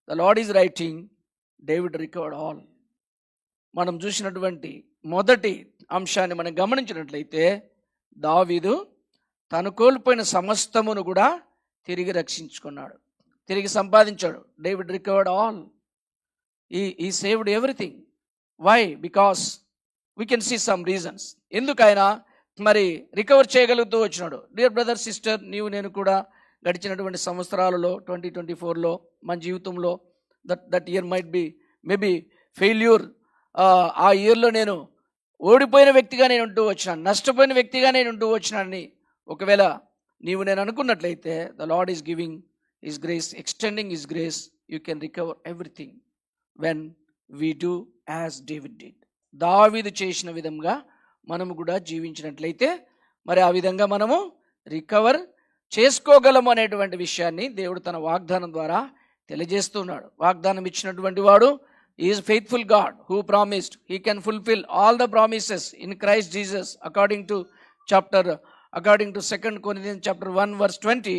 The lord is writing, David recovered all. మనం చూసినటువంటి మొదటి అంశాన్ని మనం గమనించినట్లయితే, దావీదు తను కోల్పోయిన సమస్తమును కూడా తిరిగి రక్షించుకున్నాడు, తిరిగి సంపాదించాడు. David recovered all, he saved everything. Why? Because we can see some reasons. ఎందుకు ఆయన మరి రికవర్ చేయగలుగుతూ వచ్చినాడు. డియర్ బ్రదర్, సిస్టర్, నేను కూడా గడిచినటువంటి సంవత్సరాలలో 2024లో మన జీవితంలో that year might be maybe failure. ఆ ఇయర్లో నేను ఓడిపోయిన వ్యక్తిగా నేను ఉంటూ వచ్చినాను, నష్టపోయిన వ్యక్తిగా నేను ఉంటూ వచ్చినానని ఒకవేళ నేను అనుకున్నట్లయితే, the lord is giving his grace, extending his grace. You can recover everything when we do as David did. దావీదు చేసిన విధంగా మనము కూడా జీవించినట్లయితే మరి ఆ విధంగా మనము రికవర్ చేసుకోగలము అనేటువంటి విషయాన్ని దేవుడు తన వాగ్దానం ద్వారా తెలియజేస్తున్నాడు. వాగ్దానం ఇచ్చినటువంటి వాడు is faithful God who promised he can fulfil all the promises in Christ Jesus according to 2 Corinthians chapter 1 verse 20.